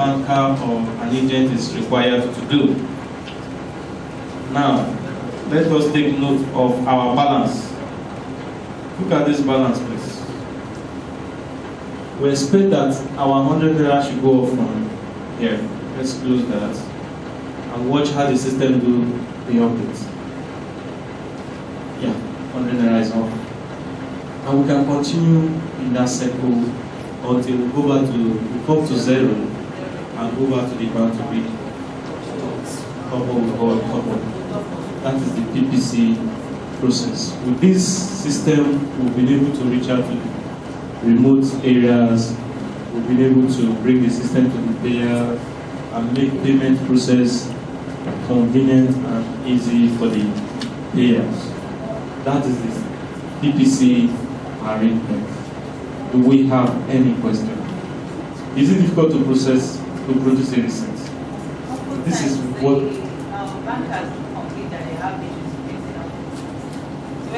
banker or an agent is required to do. Now, let us take note of our balance. Look at this balance, please. We expect that our 100 naira should go off from here. Let's close that and watch how the system do the updates. Yeah, 100 naira is off. And we can continue in that circle until we go back to, come to zero and go back to the ground to be couple with couple. That is the PPC process. With this system, we've been able to reach out to remote areas. We've been able to bring the system to the payer and make payment process convenient and easy for the payers. That is the PPC arrangement. Do we have any question? Is it difficult to produce a receipt? This is what bankers complete that they have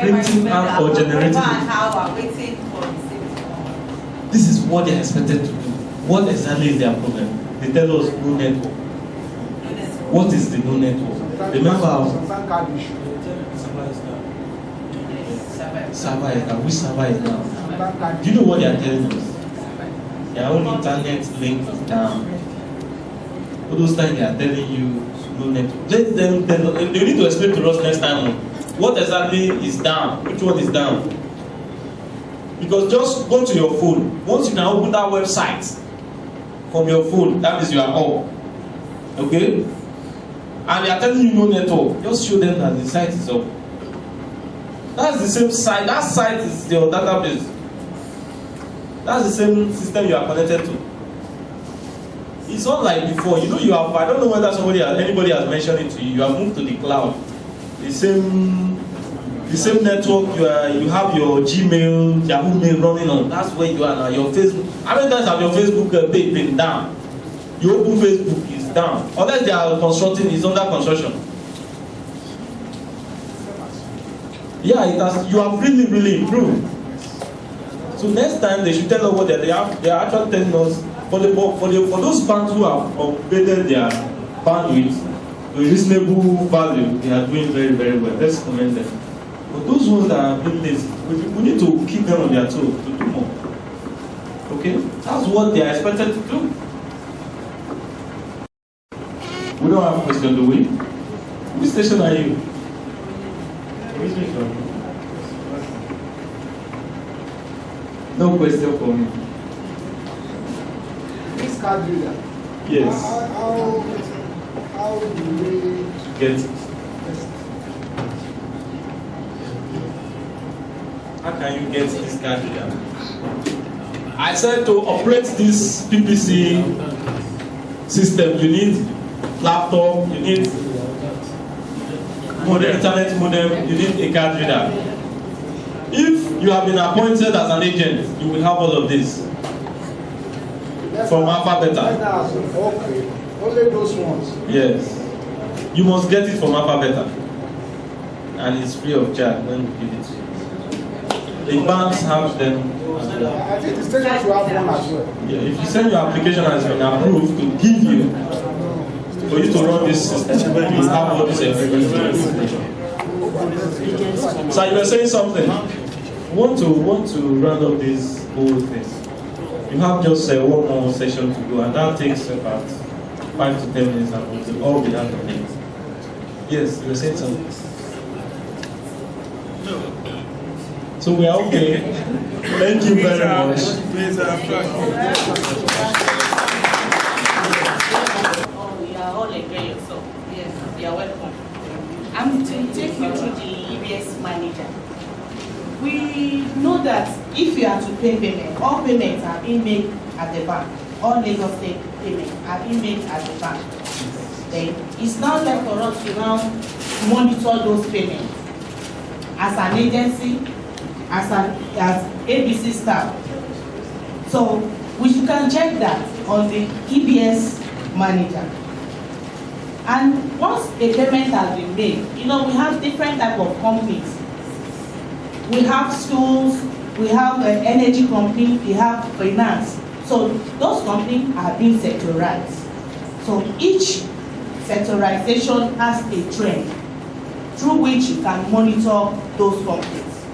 printing out or generating. Waiting for receipt. This is what they are expected to do. What exactly is their problem? They tell us no network. What is the no network? Remember our server is now. Which server is now? Do you know what they are telling us? Their own internet link is down. All those times they are telling you no network. They need to explain to us next time what exactly is down. Which one is down? Because just go to your phone. Once you can open that website from your phone, that means you are up. Okay? And they are telling you no network. Just show them that the site is up. That's the same site. That site is your database. That's the same system you are connected to. It's not like before. You know you have. I don't know whether anybody has mentioned it to you. You have moved to the cloud. The same network. You have your Gmail, Yahoo Mail running on. That's where you are now. Your Facebook. How many times have your Facebook page been down? You open Facebook, it's down. Unless they are constructing, it's under construction. Yeah, it has. You have really improved. So next time they should tell us what they are. They are actually telling us for those banks who have upgraded their bandwidth to a reasonable value. They are doing very well. Let's commend them. But those ones that are being lazy, we need to keep them on their toes to do more. Okay, that's what they are expected to do. We don't have a question, do we? Which station are you? Which station? No question for me. This card reader. Yes. How do we Get it? How can you get this card reader? I said to operate this PPC system, you need laptop, you need internet modem, you need a card reader. If you have been appointed as an agent, you will have all of this from Alpha Beta. Okay, only those ones. Yes, you must get it from Alpha Beta, and it's free of charge when we give it to you. The banks have them. I think the station should have one as well. Yeah, if you send your application has been approved to give you, for you to run this system, you have all this information. So you were saying something. Want to round up this whole thing. You have just one more session to go, and that takes about 5 to 10 minutes, and we'll all be out of it. Yes, you were saying something. So we are okay. Thank you very much. Oh, you are all enjoying yourself. Yes, you are welcome. I'm to take you through the EBS manager. We know that if you are to pay payment, all payments are being made at the bank. All Lagos State payments are being made at the bank. Then it's not like for us to now monitor those payments as an agency, as ABC staff. So we can check that on the EBS manager. And once a payment has been made, we have different type of companies. We have schools, we have energy company, we have finance. So those companies are being sectorized. So each sectorization has a trend through which you can monitor those companies.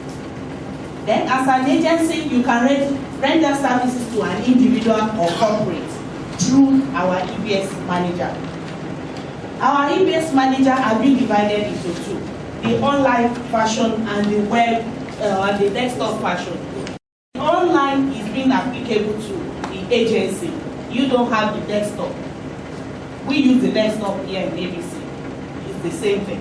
Then as an agency, you can render services to an individual or corporate through our EBS manager. Our EBS manager are being divided into two: the online version and the web and the desktop version. The online is being applicable to the agency. You don't have the desktop. We use the desktop here in ABC. It's the same thing.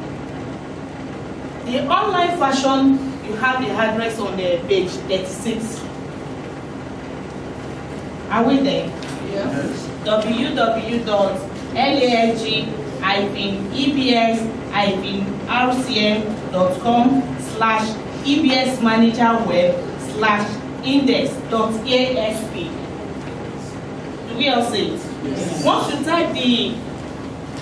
The online version, you have the address on the page 36. Are we there? Yes. www.LASG-ebs-rcm.com/ebsmanagerweb/index.asp. Do we all see it? Yes. Once you type the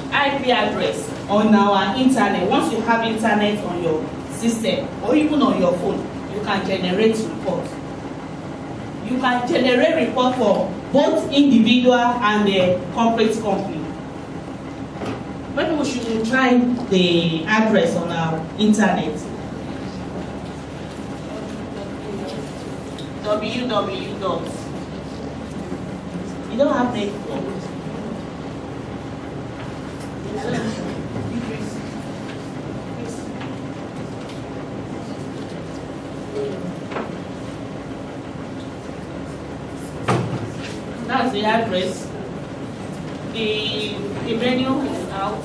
IP address on our internet, once you have internet on your system or even on your phone, you can generate reports. You can generate report for both individual and the corporate company. Maybe we should try the address on our internet. www. You don't have network. That's the address. The menu is out.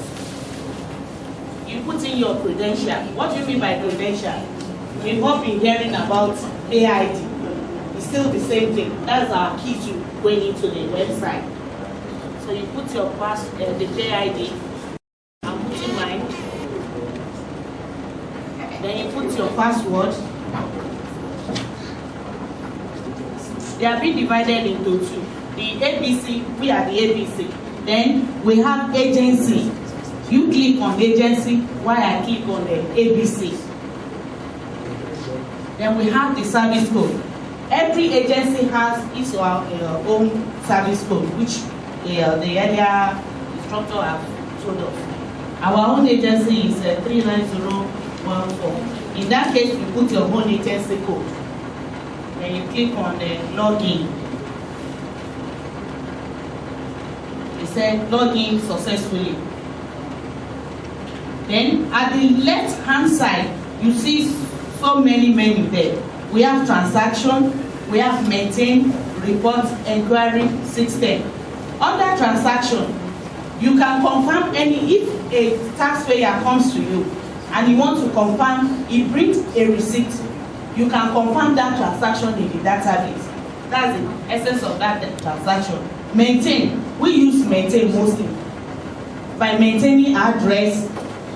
You put in your credential. What do you mean by credential? We've all been hearing about AID. It's still the same thing. That's our key to going into the website. So you put your the AID. I'm putting mine. Then you put your password. They are being divided into two. The ABC, we are the ABC. Then we have agency. You click on agency while I click on the ABC. Then we have the service code. Every agency has its own service code, which the earlier instructor have told us. Our own agency is 39014. In that case, you put your own agency code. Then you click on the login. It said login successfully. Then at the left hand side, you see so many menu there. We have transaction, we have maintain, report, inquiry, system. Under transaction, you can confirm if a taxpayer comes to you and you want to confirm, he brings a receipt, you can confirm that transaction in the database. That's the essence of that transaction. Maintain, we use maintain mostly by maintaining address,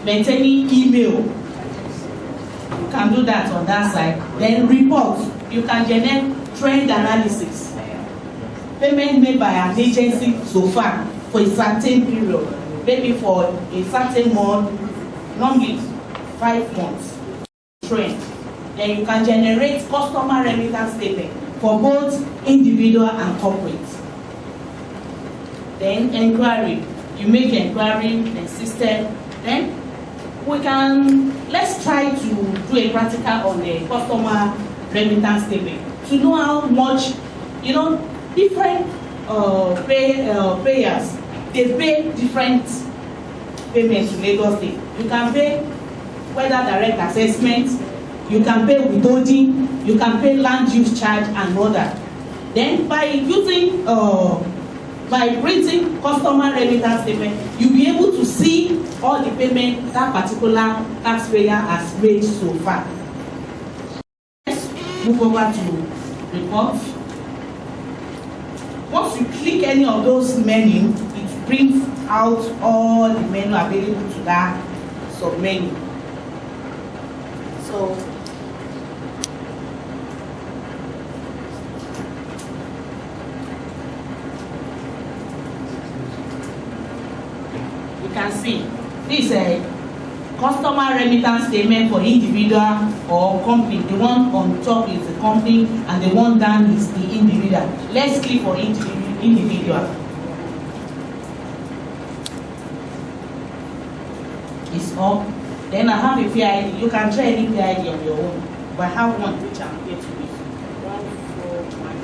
maintaining email. You can do that on that side. Then report, you can generate trend analysis. Payment made by an agency so far for a certain period, maybe for a certain month, normally 5 months. Trend. Then you can generate customer remittance statement for both individual and corporate. Then inquiry, you make inquiry, then system. Then let's try to do a practical on the customer remittance statement to know how much, different payers, they pay different payments to Lagos State. You can pay whether direct assessment, you can pay withholding, you can pay land use charge and other. Then by printing customer remittance statement, you'll be able to see all the payment that particular taxpayer has made so far. Let's move over to report. Once you click any of those menu, it brings out all the menu available to that sub-menu. So you can see this customer remittance statement for individual or company. The one on top is the company and the one down is the individual. Let's click for individual. It's up. Then I have a PID. You can try any PID on your own, but I have one which I'm here to use. 141.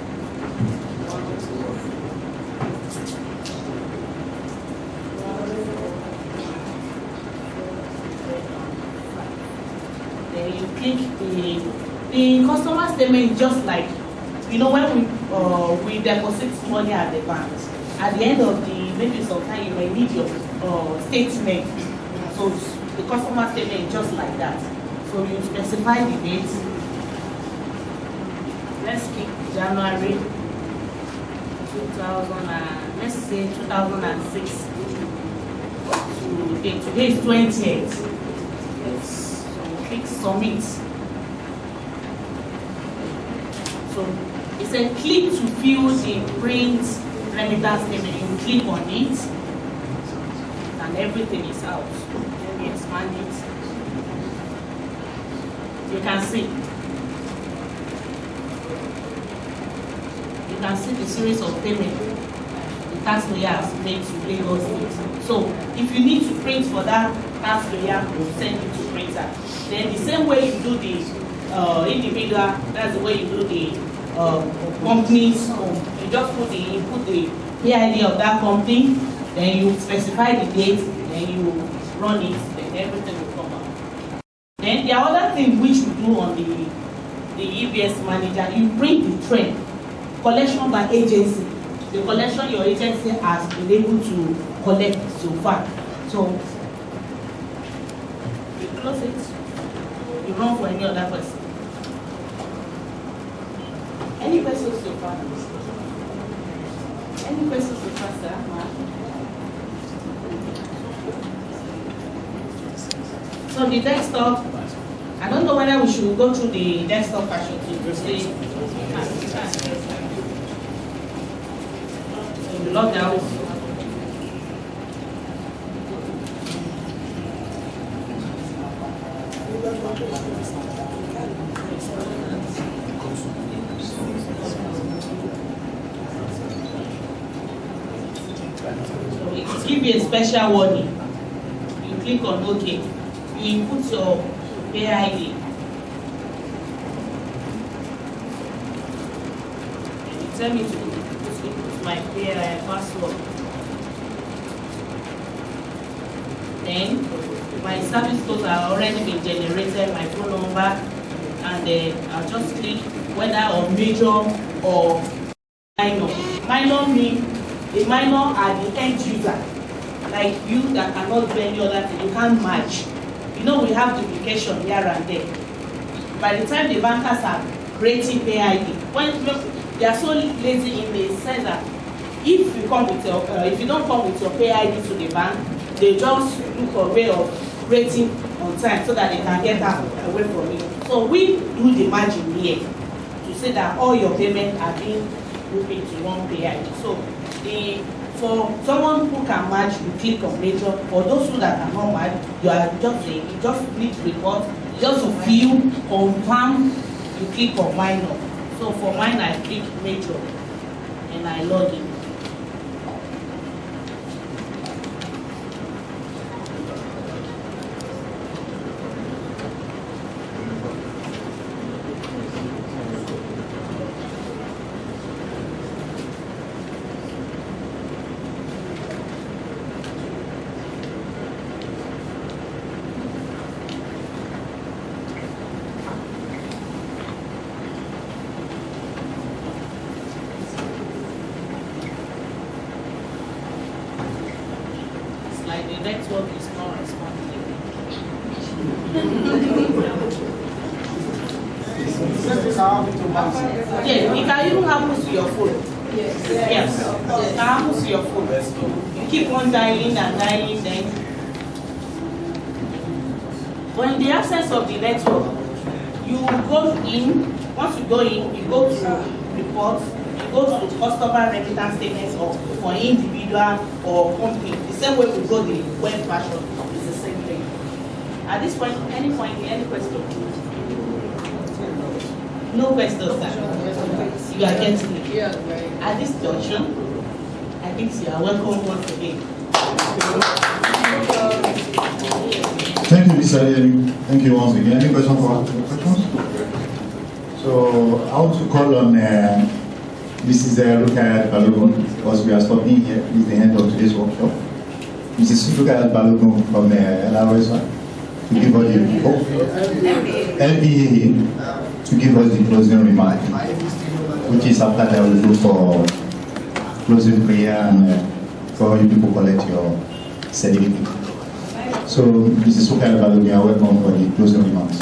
Then you click the customer statement is just like, you know, when we deposit money at the bank. At the end of the, maybe sometime you may need your statement. So the customer statement is just like that. So you specify the date. Let's pick January 2000 and let's say 2006 to date. Today is 28th. So click submit. So it said click to fill the print remittance statement. You click on it and everything is out. Let me expand it. You can see. You can see the series of payments the tax lawyer has made to Lagos State. So if you need to print for that tax lawyer, we'll send you to printer. Then the same way you do the individual, that's the way you do the companies. You just put the PID of that company, then you specify the date, then you run it, then everything will come out. Then the other thing which we do on the EBS manager, you print the trend, collection by agency, the collection your agency has been able to collect so far. So you close it, you run for any other person. Any questions so far? Any questions so far, sir? So the desktop, I don't know whether we should go through the desktop version to see. So you log out. So it will give you a special warning. You click on OK. You input your PID. And you tell me to input my password. Then my service codes are already been generated, my phone number, and I'll just click whether or major or minor. Minor means the minor are the end user, like you that cannot do any other thing, you can't match. You know, we have duplication here and there. By the time the bankers are creating PID, when they are so lazy in the sense that if you come with your, if you don't come with your PID to the bank, they just look for a way of creating on time so that they can get that away from you. So we do the margin here to say that all your payments are being grouped into one PID. So for someone who can match, you click on major. For those who that cannot match, you just need to report, just to view, confirm, you click on minor. So for mine, I click major and I log in. The network is not responding. Yes, it can even happen to your phone. Yes, it can happen to your phone. You keep on dialing and dialing, then. But in the absence of the network, you go in. Once you go in, you go to reports. Go to customer remittance statements or for individual or company. The same way we go the web version is the same thing. At this point, any question? No questions, sir. You are getting it. At this junction, I think you are welcome once again. Thank you, Mr. Eri. Thank you once again. Any questions for questions? So I want to call on Mrs. Rukayat Balogun, because we are stopping here. It's the end of today's workshop. Mrs. Rukayat Balogun from LASG to give us the MDA to give us the closing remark, which is after that we'll go for closing prayer and for you people collect your certificate. So, Mrs. Rukayat Balogun, you are welcome for the closing remarks.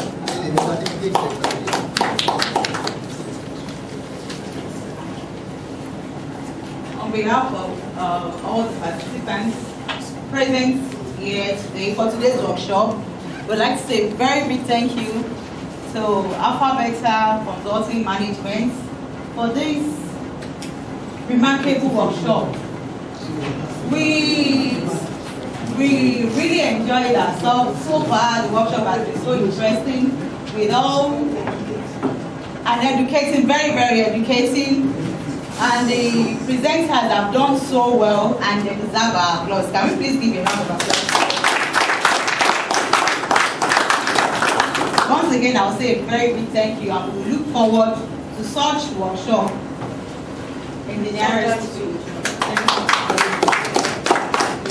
On behalf of all the participants present here today for today's workshop, we'd like to say a very big thank you to Alpha Beta Consulting Management for this remarkable workshop. We really enjoyed ourselves so far. The workshop has been so interesting, with all and educating, very, very educating. And the presenters have done so well, and they deserve our applause. Can we please give a round of applause? Once again, I'll say a very big thank you, and we look forward to such workshop in the nearest future.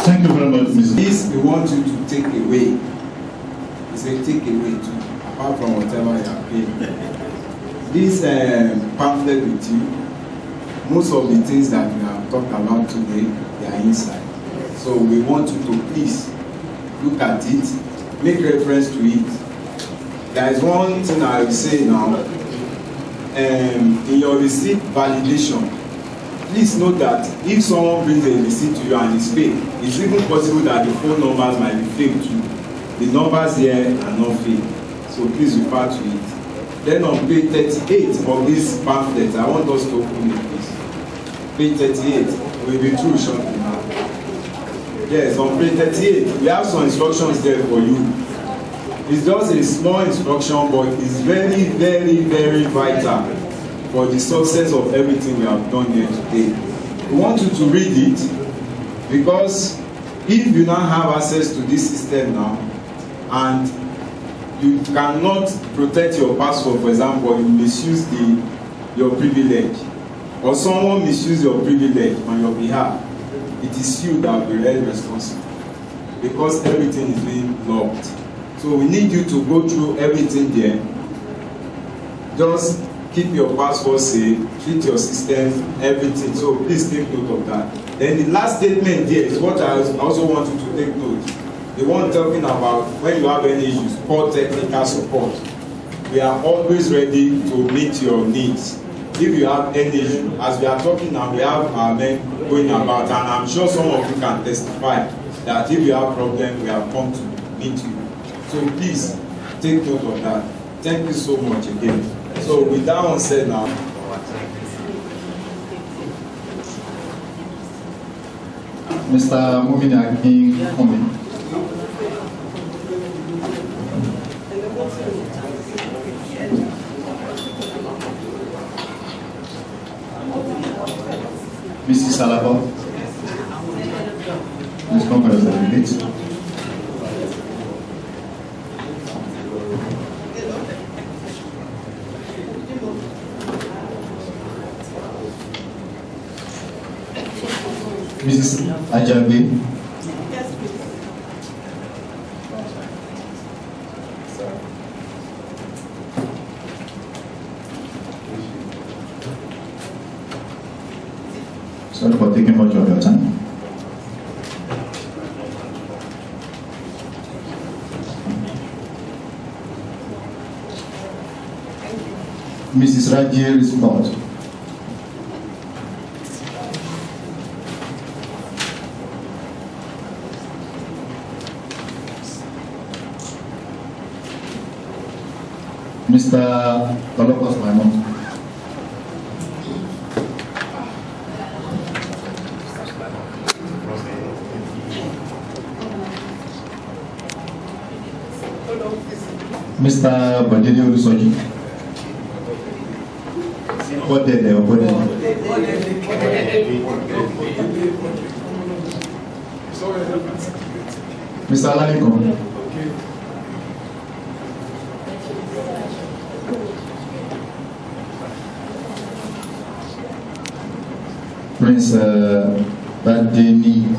Thank you very much, Mrs. This we want you to take away. It's a take away too, apart from whatever you are paying. This pamphlet with you, most of the things that we have talked about today, they are inside. So we want you to please look at it, make reference to it. There is one thing I will say now. In your receipt validation, please note that if someone brings a receipt to you and it's fake, it's even possible that the phone numbers might be fake too. The numbers here are not fake. So please refer to it. Then on page 38 of this pamphlet, I want us to open it, please. Page 38, we'll be through shortly now. Yes, on page 38, we have some instructions there for you. It's just a small instruction, but it's very, very, very vital for the success of everything we have done here today. We want you to read it, because if you now have access to this system now, and you cannot protect your password, for example, you misuse your privilege, or someone misuse your privilege on your behalf, it is you that will be held responsible, because everything is being logged. So we need you to go through everything there. Just keep your password safe, treat your system, everything. So please take note of that. Then the last statement there is what I also want you to take note. The one talking about when you have any issues, call technical support. We are always ready to meet your needs. If you have any issue, as we are talking now, we have our men going about, and I'm sure some of you can testify that if you have problem, we have come to meet you. So please take note of that. Thank you so much again. So with that one said now, Mr. Mumina King Kumi. Mrs. Salabo. Ms. Congress Delegates. Mrs. Ajabi. Yes, please. Sorry for taking much of your time. Mrs. Rajiel Scott. Mr. Tolokos Maimon. Mr. Badede Olusoji. Bodede or Bodede? Mr. Alaliko. Prince Badeni.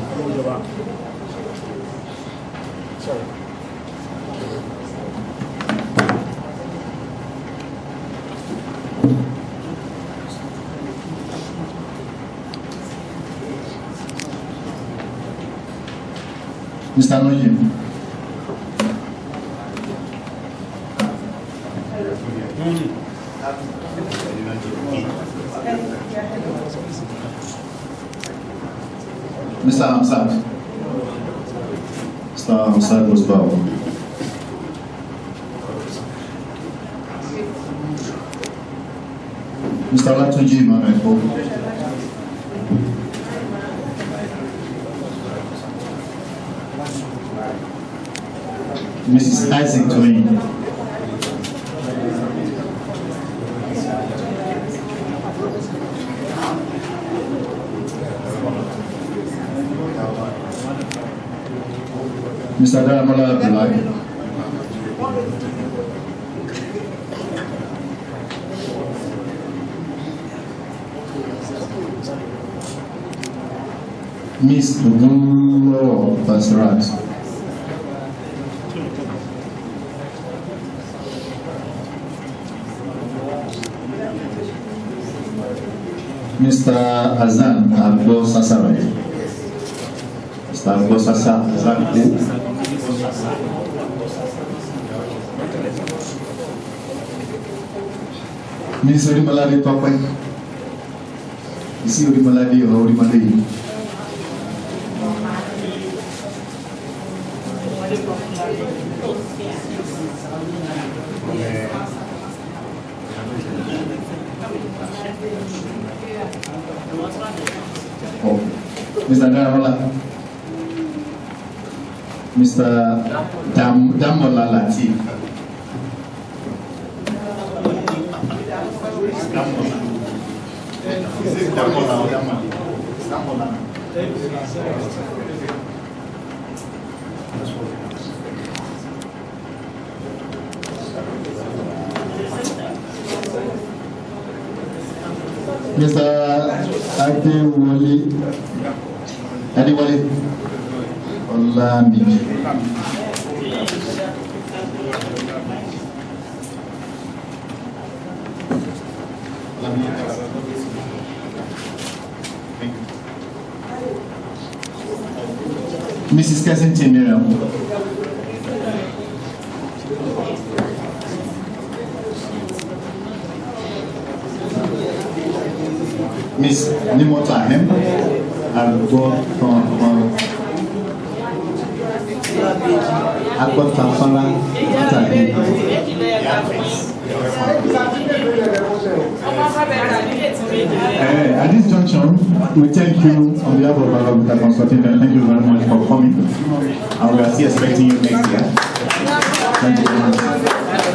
Mr. Noyim. Mr. Hamzat. Mr. Hamzat was well. Mr. Latunji Manuel. Mrs. Isaac Twain. Mr. Daramola Abdullahi. Miss Ugulo Basrat. Mr. Azan Agbo Sasarai. Mr. Agbo Sasarai. Miss Urimalade Papa. Is Urimalade or Urimalade? Oh, Mr. Daramola. Mr. Damola Latif. Mr. Adewale Olamide. Mrs. Kensington Miriam. Miss Nimota Hem. At this junction, we thank you on behalf of our consultant. Thank you very much for coming, and we are still expecting you next year. Thank you very much.